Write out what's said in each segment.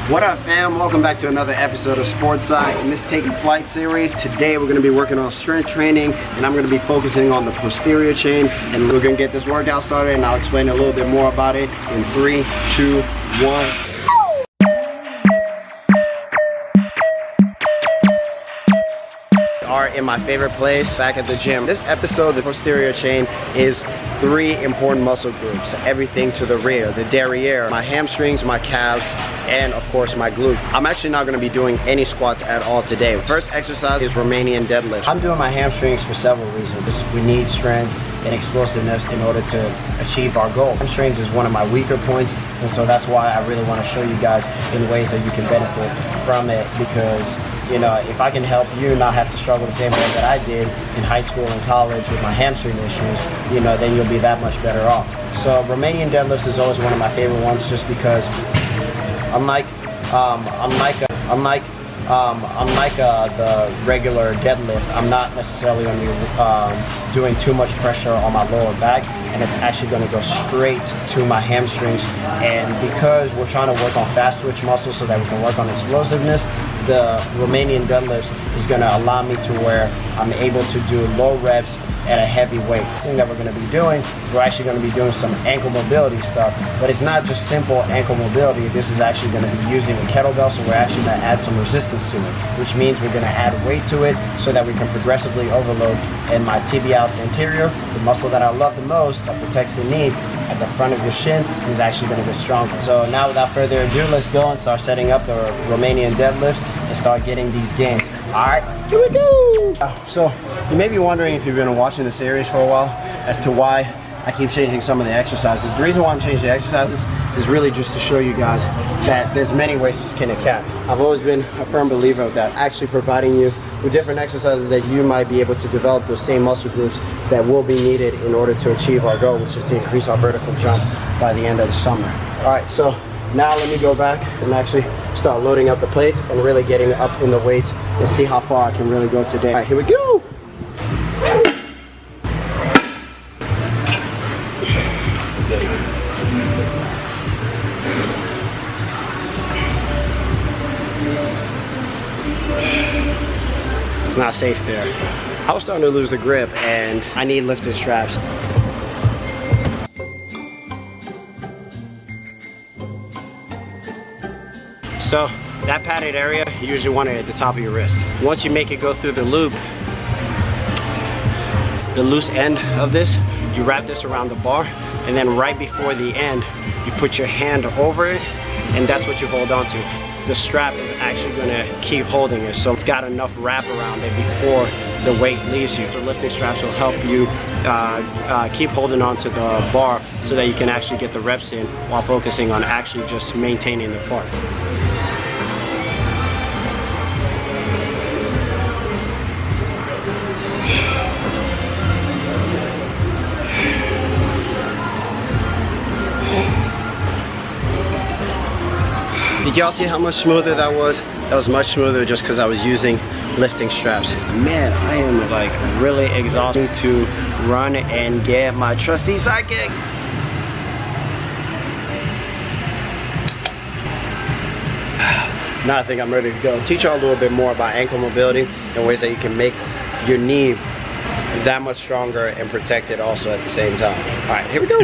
What up, fam? Welcome back to another episode of SportsCy. In this Taking Flight series, today we're going to be working on strength training, and I'm going to be focusing on the posterior chain, and we're going to get this workout started, and I'll explain a little bit more about it in 3, 2, 1. Are in my favorite place, back at the gym. This episode, the posterior chain, is 3 important muscle groups. Everything to the rear, the derriere, my hamstrings, my calves, and of course my glute. I'm actually not going to be doing any squats at all today. First exercise is Romanian deadlift. I'm doing my hamstrings for several reasons. We need strength and explosiveness in order to achieve our goal. Hamstrings is one of my weaker points, and so that's why I really want to show you guys in ways that you can benefit from it, because you know, if I can help you not have to struggle the same way that I did in high school and college with my hamstring issues, you know, then you'll be that much better off. So Romanian deadlifts is always one of my favorite ones, just because unlike the regular deadlift, I'm not necessarily going to be doing too much pressure on my lower back, and it's actually going to go straight to my hamstrings. And because we're trying to work on fast twitch muscles so that we can work on explosiveness, the Romanian deadlifts is going to allow me to where I'm able to do low reps at a heavy weight. The thing that we're going to be doing is we're actually going to be doing some ankle mobility stuff, but it's not just simple ankle mobility. This is actually going to be using a kettlebell, so we're actually going to add some resistance to it, which means we're going to add weight to it so that we can progressively overload. And my tibialis anterior, the muscle that I love the most, that protects the knee at the front of your shin, is actually going to get stronger. So now without further ado, let's go and start setting up the Romanian deadlift and start getting these gains. Alright, here we go! So you may be wondering, if you've been watching the series for a while, as to why I keep changing some of the exercises. The reason why I'm changing the exercises is really just to show you guys that there's many ways to skin a cat. I've always been a firm believer of that, actually providing you with different exercises that you might be able to develop those same muscle groups that will be needed in order to achieve our goal, which is to increase our vertical jump by the end of the summer. Alright, so now let me go back and actually start loading up the plates and really getting up in the weights and see how far I can really go today. Alright, here we go! It's not safe there. I was starting to lose the grip, and I need lifted straps. So that padded area, you usually want it at the top of your wrist. Once you make it go through the loop, the loose end of this, you wrap this around the bar, and then right before the end, you put your hand over it, and that's what you hold on to. The strap is actually going to keep holding it, so it's got enough wrap around it before the weight leaves you. The lifting straps will help you keep holding on to the bar so that you can actually get the reps in while focusing on actually just maintaining the form. Did y'all see how much smoother that was? That was much smoother just because I was using lifting straps. Man, I am like really exhausted to run and get my trusty sidekick. Now I think I'm ready to go. Teach y'all a little bit more about ankle mobility and ways that you can make your knee that much stronger and protect it also at the same time. All right, here we go.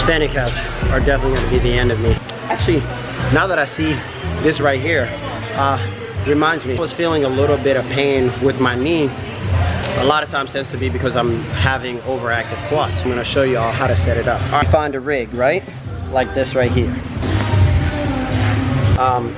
Standing calves are definitely going to be the end of me. Actually, now that I see this right here, reminds me, I was feeling a little bit of pain with my knee. A lot of times tends to be because I'm having overactive quads. I'm going to show you all how to set it up. All right, find a rig, right? Like this right here.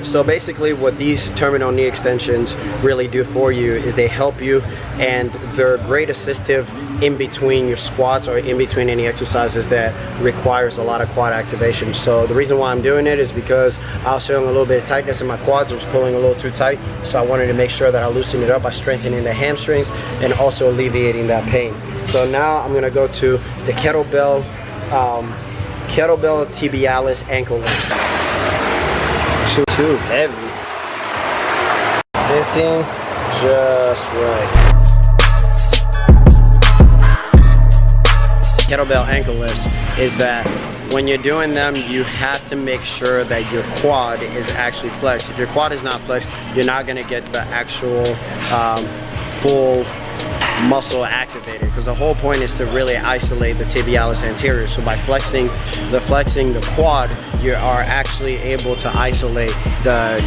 So basically what these terminal knee extensions really do for you is they help you, and they're great assistive in between your squats or in between any exercises that requires a lot of quad activation. So the reason why I'm doing it is because I was feeling a little bit of tightness in my quads. I was pulling a little too tight, so I wanted to make sure that I loosen it up by strengthening the hamstrings and also alleviating that pain. So now I'm going to go to the kettlebell tibialis ankle lifts. Too heavy. 15, just right. Kettlebell ankle lifts is that when you're doing them, you have to make sure that your quad is actually flexed. If your quad is not flexed, you're not going to get the actual full muscle activated, because the whole point is to really isolate the tibialis anterior. So by flexing the quad, you are actually able to isolate the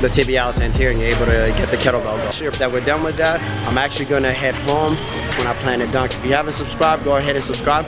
tibialis anterior, and you're able to get the kettlebell going. Sure, that we're done with that, I'm actually going to head home when I plan to dunk. If you haven't subscribed, go ahead and subscribe.